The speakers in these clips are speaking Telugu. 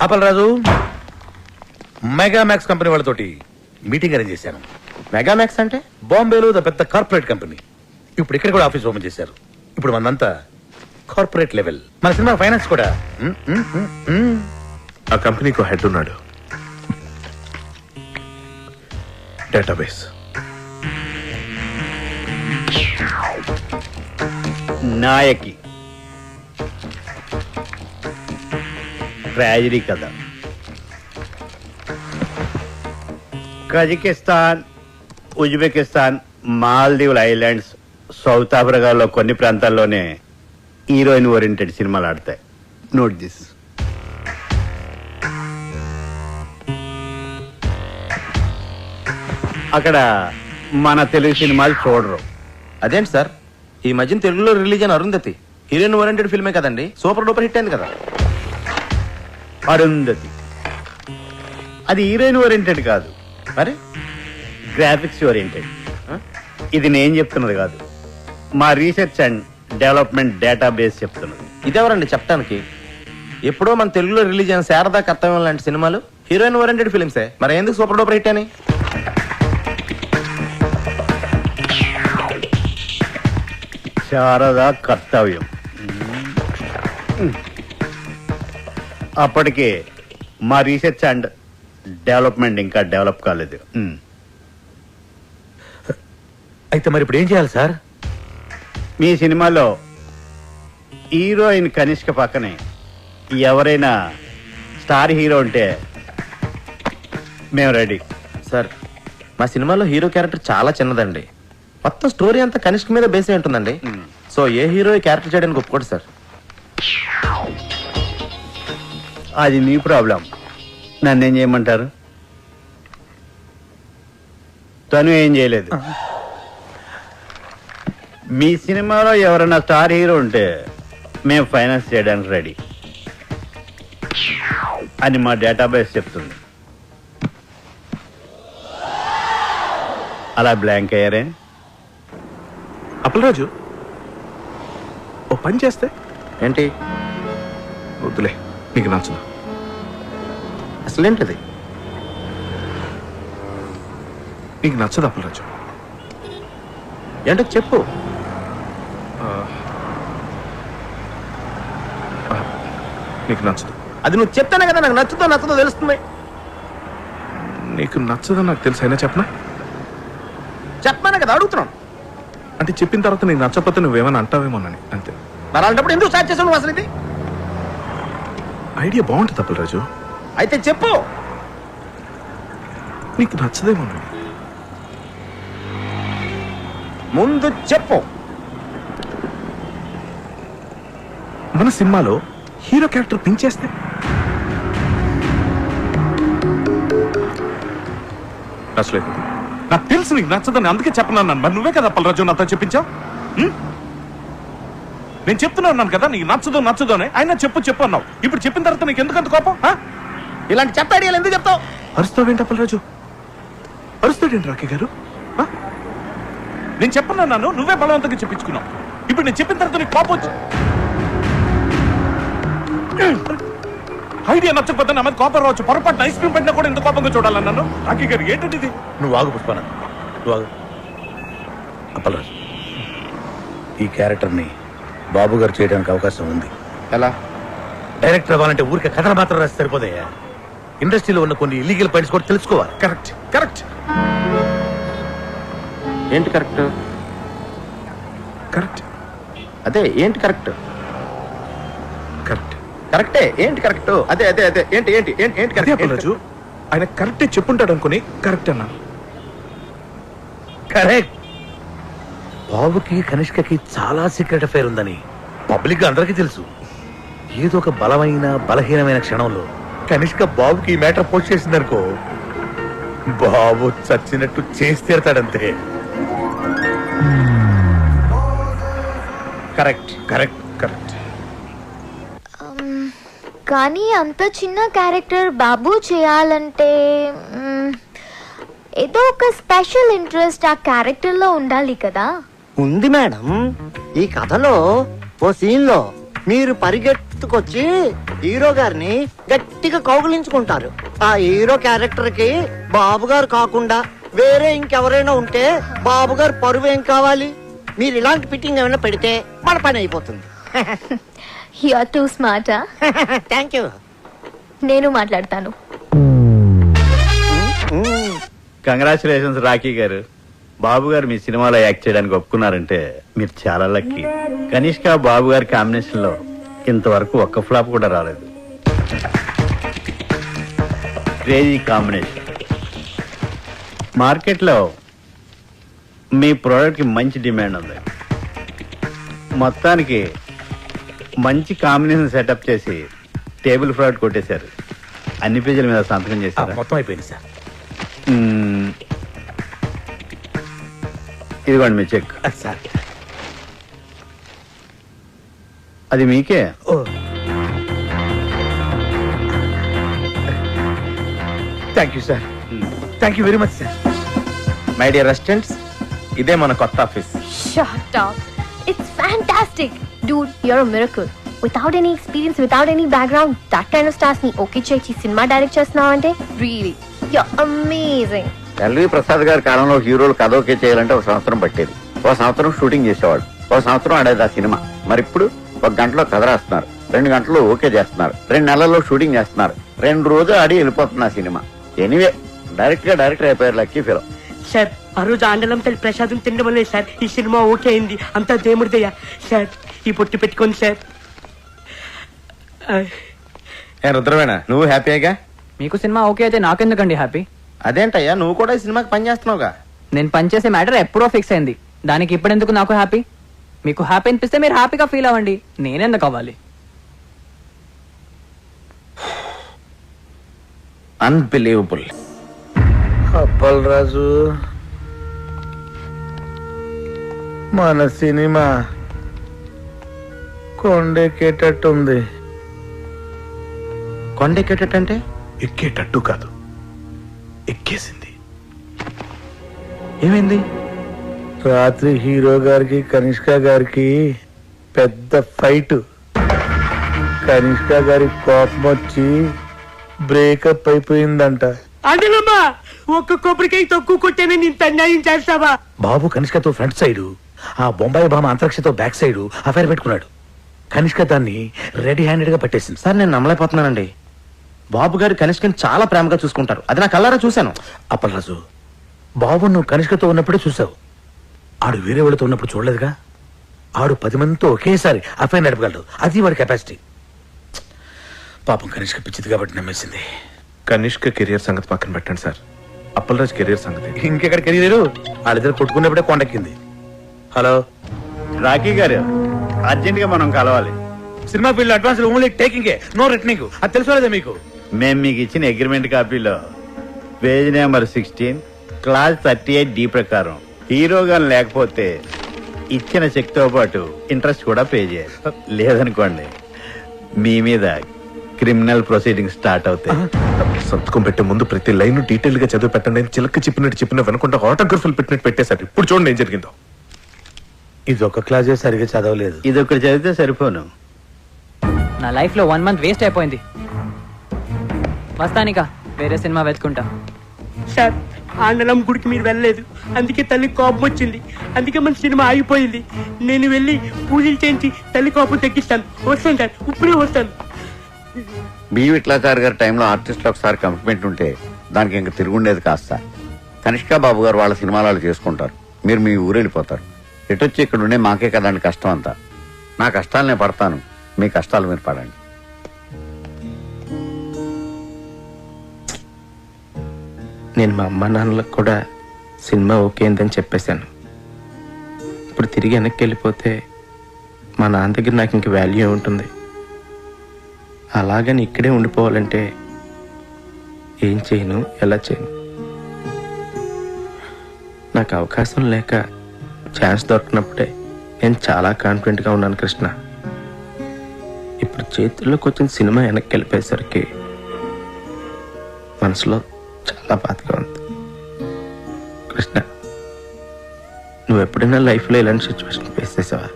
అప్పలరాజు, మెగామాక్స్ కంపెనీ వాళ్ళతోటి మీటింగ్ అరేంజ్ చేశాను. మెగామాక్స్ అంటే బాంబేలో పెద్ద కార్పొరేట్ కంపెనీ. ఇప్పుడు ఇక్కడ కూడా ఆఫీస్ ఓపెన్ చేశారు. ఇప్పుడు మనంతా కార్పొరేట్ లెవెల్. మన సినిమా ఫైనాన్స్ కూడా. ఆ కంపెనీకి హెడ్ ఉన్నాడు. డేటాబేస్ నాయకి ట్రాజడీ కథ. కజకిస్తాన్, ఉజ్బెకిస్తాన్, మాల్దీవుల ఐలాండ్స్, సౌత్ ఆఫ్రికాలో కొన్ని ప్రాంతాల్లోనే హీరోయిన్ ఓరియంటెడ్ సినిమాలు ఆడతాయి. Note this. అక్కడ మన తెలుగు సినిమాలు చూడరు. అదేంటి సార్, ఈ మధ్యన తెలుగులో రిలీజ్ అయిన అరుంధతి హీరోయిన్ ఓరియంటెడ్ ఫిల్మే కదండి, సూపర్ డూపర్ హిట్ అయింది కదా. అరుంధతి అది హీరోయిన్ ఓరియంటెడ్ కాదు, మరి గ్రాఫిక్స్ ఓరియంటెడ్. ఇది నేను చెప్తున్నది కాదు, మా రీసెర్చ్ అండ్ డెవలప్మెంట్ డేటాబేస్ చెప్తున్నది. ఇదెవరండి చెప్పడానికి? ఎప్పుడో మన తెలుగులో రిలీజ్ అయిన శారదా కర్తవ్యం లాంటి సినిమాలు హీరోయిన్ ఓరియంటెడ్ ఫిల్మ్సే, మరి ఎందుకు సూపర్ డూపర్ హిట్ అని? శారదా కర్తవ్యం అప్పటికే మా రీసెర్చ్ అండ్ డెవలప్మెంట్ ఇంకా డెవలప్ కాలేదు. అయితే మరి ఇప్పుడు ఏం చేయాలి సార్? మీ సినిమాలో హీరోయిన్ కనిష్క పక్కనే ఎవరైనా స్టార్ హీరో ఉంటే మేము రెడీ. సార్, మా సినిమాలో హీరో క్యారెక్టర్ చాలా చిన్నదండి. మొత్తం స్టోరీ అంతా కనిష్క మీద బేస్ అయి ఉంటుందండి. సో ఏ హీరో ఈ క్యారెక్టర్ చేయడానికి ఒప్పుకోడు సార్. అది మీ ప్రాబ్లం. నన్నేం చేయమంటారు? తను ఏం చేయలేదు. మీ సినిమాలో ఎవరైనా స్టార్ హీరో ఉంటే మేము ఫైనాన్స్ చేయడానికి రెడీ అని మా డేటాబేస్ చెప్తుంది. అలా బ్లాంక్ అయ్యారే? అప్పలరాజు, ఓ పని చేస్తే ఏంటి? వద్దులే, నీకు నచ్చదు. అసలేంటిది? నీకు నచ్చదు అప్పలరాజు. ఏంటో చెప్పు. నీకు నచ్చదు. అది నువ్వు చెప్తానే కదా నాకు నచ్చదో తెలుస్తుంది. నీకు నచ్చదని నాకు తెలుసు, అయినా చెప్పనా? చెప్పానే కదా అడుగుతున్నాను. అంటే చెప్పిన తర్వాత నీకు నచ్చకపోతే నువ్వేమైనా అంటావేమోనని అంతే. మరి అలాంటప్పుడు ఎందుకు స్టార్ట్ చేసావు నువ్వు? అసలు ఇది ఐడియా బాగుంటుంది అప్పలరాజు. అయితే చెప్పు. నీకు నచ్చదేమోనని. ముందు చెప్పు. మన సినిమాలో హీరో క్యారెక్టర్ పెంచేస్తే నచ్చలేదు. నాకు తెలుసు నీకు నచ్చదని, అందుకే చెప్పనన్నాను. మరి నువ్వే కదా అప్పలరాజు నాతో చెప్పించావు. నేను చెప్తున్నాను కదా నీకు నచ్చదు అని. అయినా చెప్పు అన్నావు. ఇప్పుడు చెప్పిన తర్వాత నీకు ఎందుకంత కోపం? ఇలాంటి చెత్త ఐడియాలు ఎందుకు చెప్తావు? అరుస్తావేంటి అప్పలరాజు? అరుస్తాడేంటి రాకే గారు? నేను చెప్పనన్నాను, నువ్వే బలవంతంగా చెప్పించుకున్నావు. ఇప్పుడు నేను చెప్పిన తర్వాత నీకు కోపం వచ్చి ఐడియా నచ్చకపోతే నా మీద కోపం రావచ్చు. పొరపాటు ఐస్ క్రీమ్ పెట్టినా కూడా ఎంత కోపంగా చూడాలన్నాను. రాకే గారు ఏంటంటే ఇది? నువ్వు ఆగు పుష్పన, నువ్వు ఆగు. అప్పలరాజు, ఈ క్యారెక్టర్ని బాబు గారు చేయడానికి అవకాశం ఉంది. ఎలా? డైరెక్టర్ అవ్వాలంటే ఊరికే కథలు మాత్రం రాసి సరిపోతాయా? ఇండస్ట్రీలో ఉన్న కొన్ని ఇల్లీగల్ పాయింట్స్ కూడా తెలుసుకోవాలి. కరెక్ట్. ఏంటి కరెక్ట్? అదే ఏంటి కరెక్ట్? కరెక్టే. ఏంటి కరెక్ట్? అదే ఏంటి అప్పలరాజు, ఆయన కరెక్టే చెప్పుంటాడు అనుకుని కరెక్ట్ అన్నా. కరెక్ట్. బాబుకి కనిష్కకి చాలా సీక్రెట్ అఫైర్ ఉందని పబ్లిక్ గా అందరికీ తెలుసు. ఏదో ఒక బలహీనమైన క్షణంలో కనిష్క బాబుకి ఈ మ్యాటర్ పోస్ట్ చేసిందనుకో, బాబు చచ్చినట్టు చేసి తీరతాడంతే. కరెక్ట్. కానీ అంత చిన్న క్యారెక్టర్ బాబు చేయాలంటే ఏదో ఒక స్పెషల్ ఇంట్రెస్ట్ ఆ క్యారెక్టర్ లో ఉండాలి కదా. ఉంది మేడం. ఈ కథలో ఓ సీన్ లో మీరు పరిగెత్తుకొచ్చి హీరో గారిని గట్టిగా కౌగిలించుకుంటారు. ఆ హీరో క్యారెక్టర్ కి బాబు గారు కాకుండా వేరే ఇంకెవరైనా ఉంటే బాబు గారు పరువు ఏం కావాలి? మీరు ఇలాంటి ఫిట్టింగ్ ఏమైనా పెడితే మన పని అయిపోతుంది. You are too smart. Thank you. నేను మాట్లాడతాను. కంగ్రాచులేషన్స్ రాఖీ గారు. బాబు గారు మీ సినిమాలో యాక్ట్ చేయడానికి ఒప్పుకున్నారంటే మీరు చాలా లక్కీ. కనిష్క బాబు గారి కాంబినేషన్ లో ఇంతవరకు ఒక్క ఫ్లాప్ కూడా రాలేదు. Crazy combination. మార్కెట్లో మీ ప్రోడక్ట్ కి మంచి డిమాండ్ ఉంది. మొత్తానికి మంచి కాంబినేషన్ సెటప్ చేసి టేబుల్ ఫ్రాడ్ కొట్టేశారు. అన్ని పేజీల మీద సంతకం చేశారు. మొత్తం అయిపోయింది సార్. ఇదిగోండి మీ చెక్. సార్ అది మీకే. Thank you sir. Thank you very much sir. My dear residents, ఇదే మన కొత్త office. Shut up. It's fantastic. Dude, you're a miracle. Without any experience, without any background, that kind of stars ni okay చేసి సినిమా డైరెక్ట్ చేస్తున్నావంటే really you're amazing. LV Prasad గారి కాలంలో హీరోలు కథ ఓకే చేయాలంటే ఒక సంవత్సరం పట్టేది. ఒక సంవత్సరం షూటింగ్ చేసేవాడు, ఒక సంవత్సరం ఆడేది ఆ సినిమా. మరి ఇప్పుడు 1 గంటలో కథ రాస్తున్నారు, 2 గంటల్లో ఓకే చేస్తున్నారు, 2 నెలల్లో షూటింగ్ చేస్తున్నారు, 2 రోజులు ఆడి వెళ్ళిపోతుంది ఆ సినిమా. ఎనీవే డైరెక్టర్ అయిపోయారు. Lucky fellow. సార్ ఆ రోజు ఆండలం తల్లి ప్రసాదం తినడం వల్లే సార్ ఈ సినిమా ఓకే అయింది. అంతా దేవుడిదయ్యా. సార్ ఈ పొట్టు పెట్టుకోండి సార్. రుద్రవేణ, నువ్వు హ్యాపీగా? మీకు సినిమా ఓకే అయితే నాకెందుకండి హ్యాపీ? అదేంటయ్యా, నువ్వు కూడా ఈ సినిమాకి పని చేస్తున్నావుగా. నేను పనిచేసే మ్యాటర్ ఎప్పుడో ఫిక్స్ అయింది. దానికి ఇప్పుడెందుకు నాకు హ్యాపీ? మీకు హ్యాపీ అనిపిస్తే మీరు హ్యాపీగా ఫీల్ అవ్వండి. నేనెందుకు అవ్వాలి? అన్బిలీవబుల్. అప్పల్ రాజు, మన సినిమా కొండెక్కేటట్టుంది. కొండెక్కేటంటే? ఎక్కేటట్టు కాదు, ఎక్కేసింది. ఏమైంది? రాత్రి హీరో గారికి కనిష్క గారికి పెద్ద ఫైట్. కనిష్క గారి కోపం వచ్చి బ్రేకప్ అయిపోయిందంట. ఆండలమ్మా ఒక్క కొబ్బరికాయ తక్కువ కొట్టానని ఇంత అన్యాయం చేస్తావా? బాబు కనిష్కతో ఫ్రంట్ సైడ్, ఆ బొంబాయి భామ అంతరిక్షతో బ్యాక్ సైడ్ అఫైర్ పెట్టుకున్నాడు. కనిష్క దాన్ని రెడీ హ్యాండెడ్ గా పట్టేసింది. సార్ నేను నమ్మలేకపోతున్నానండి. బాబు గారు కనిష్కని చాలా ప్రేమగా చూసుకుంటారు. అది నా కళ్ళారా చూశాను. అప్పలరాజు, బాబు నువ్వు కనిష్కతో ఉన్నప్పుడే చూసావు. ఆడు వేరే వాళ్ళతో ఉన్నప్పుడు చూడలేదుగా. ఆడు 10 మందితో ఒకేసారి అఫైర్ నడపగలడు. అది వాడి కెపాసిటీ. పాపం కనిష్క పిచ్చిది కాబట్టి నమ్మేసింది. కనిష్క కెరియర్ సంగతి పక్కన పెట్టండి సార్, అప్పలరాజ్ కెరియర్ సంగతి. ఇంకెక్కడ కెరీర్? వాళ్ళిద్దరు కొట్టుకున్నప్పుడే కొండెక్కింది. హలో రాఖీ గారు, అర్జెంట్ గా మనం కలవాలి. సినిమా field advance only taking, no returning. అది తెలుసుకోలేదా మీకు? మేము మీకు ఇచ్చిన అగ్రిమెంట్ కాపీలో పేజ్ నెంబర్ 16 క్లాస్ 38D ప్రకారం హీరోగా లేకపోతే ఇచ్చిన చెక్ తో పాటు ఇంట్రెస్ట్ కూడా పే చేయాలి. లేదనుకోండి మీ మీద క్రిమినల్ ప్రొసీడింగ్ స్టార్ట్ అవుతాయి. సంతకం పెట్టే ముందు ప్రతి లైన్ డీటెయిల్ గా చదివి పెట్టండి. చిలక చెప్పిన వెనకుండా ఆటోగ్రఫీలు పెట్టినట్టు పెట్టేశారు. ఇప్పుడు చూడండి ఏం జరిగిందో. ఇది ఒక క్లాసే సరిగా చదవలేదు. ఇది ఒకటి చదివితే సరిపోను. నా లైఫ్ లో 1 మంత్ వేస్ట్ అయిపోయింది. వస్తానిక వేరే సినిమా వెతుకుంటా. సార్ ఆండలం గుడికి మీరు వెళ్ళలేదు, అందుకే తల్లి కోపం వచ్చింది. అందుకే మన సినిమా ఆగిపోయింది. నేను వెళ్ళి పూజలు చేయించి తల్లి కోపం తగ్గిస్తాను. వస్తాను సార్, ఇప్పుడే వస్తాను. బి విట్లాచారి గారి టైంలో ఆర్టిస్టులు ఒకసారి కమిట్మెంట్ ఉంటే దానికి ఇంక తిరుగుండేది కాస్త. కనిష్క బాబు గారు వాళ్ళ సినిమాలు వాళ్ళు చేసుకుంటారు, మీరు మీ ఊరు వెళ్ళిపోతారు. ఎటొచ్చి ఇక్కడ ఉండే మాకే కదండి కష్టం అంతా. నా కష్టాలు నేను పడతాను, మీ కష్టాలు మీరు పడండి. నేను మా అమ్మ నాన్నలకు కూడా సినిమా ఓకే అయిందని చెప్పేశాను. ఇప్పుడు తిరిగి వెనక్కి వెళ్ళిపోతే మా నాన్న దగ్గర నాకు ఇంక వాల్యూ ఉంటుంది. అలాగని ఇక్కడే ఉండిపోవాలంటే ఏం చేయను, ఎలా చేయను? నాకు అవకాశం లేక ఛాన్స్ దొరికినప్పుడే నేను చాలా కాన్ఫిడెంట్గా ఉన్నాను కృష్ణ. ఇప్పుడు చేతుల్లోకి వచ్చిన సినిమా వెనక్కి వెళ్ళిపోయేసరికి మనసులో చాలా బాధగా ఉంది. కృష్ణ, నువ్వు ఎప్పుడైనా లైఫ్లో ఇలాంటి సిచ్యువేషన్ ఫేస్ చేసావా?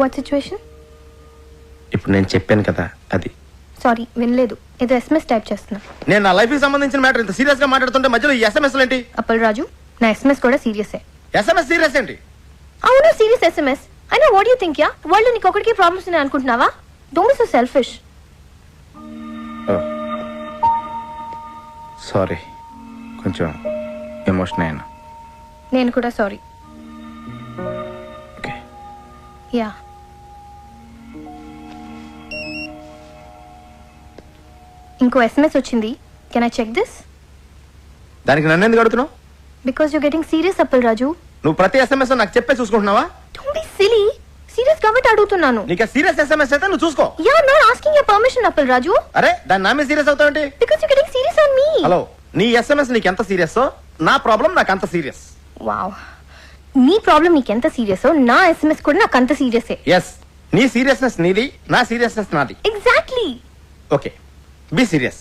What situation? ఇప్పుడు నేను చెప్పాను కదా అది. సారీ వినలేదు. ఏదో ఎస్ఎంఎస్ టైప్ చేస్తున్నా. నేను నా లైఫ్ కి సంబంధించిన మ్యాటర్ ఇంత సీరియస్ గా మాట్లాడుతుంటే మధ్యలో ఈ ఎస్ఎంఎస్ ఏంటి? అప్పల్ రాజు, నా ఎస్ఎంఎస్ కూడా సీరియసే. ఎస్ఎంఎస్ సీరియస్ ఏంటి? అవును సీరియస్ ఎస్ఎంఎస్. అయినా వాట్ యూ థింక్ యా? వాళ్ళు నీకు ఒకటికి ప్రాబ్లమ్స్ ఉన్నాయి అనుకుంటున్నావా? Don't be so selfish. Sorry, కొంచెం ఎమోషన్ అయినా. నేను కూడా సారీ. ఓకే. యా. ఇంకో ఎస్ఎంఎస్ వచ్చింది. Can I check this? దానికి నన్ను ఎందుకు అడుగుతున్నావు? Because you getting serious Appal Raju. నువ్వు ప్రతి ఎస్ఎంఎస్ నాకు చెప్పే చూసుకుంటున్నావా? Don't be silly. సీరియస్ కాబట్టి అడుగుతున్నాను. నీకు సీరియస్ ఎస్ఎంఎస్ అయితే నువ్వు చూసుకో. Yeah, not asking your permission Appal Raju. అరే దాని నా మీద సీరియస్ అవుతావేంటి? Because you getting serious on me. Hello, నీ ఎస్ఎంఎస్ నీకు ఎంత సీరియస్, నా ప్రాబ్లం నాకు అంత సీరియస్. వావ్. నీ ప్రాబ్లం నీకెంత సీరియస్, నా ఎస్ఎంఎస్ కూడా నాకు అంత సీరియసే. ఎస్, నీ సీరియస్నెస్ నీది, నా సీరియస్నెస్ నాది. ఎగ్జాక్ట్లీ. Okay, be serious.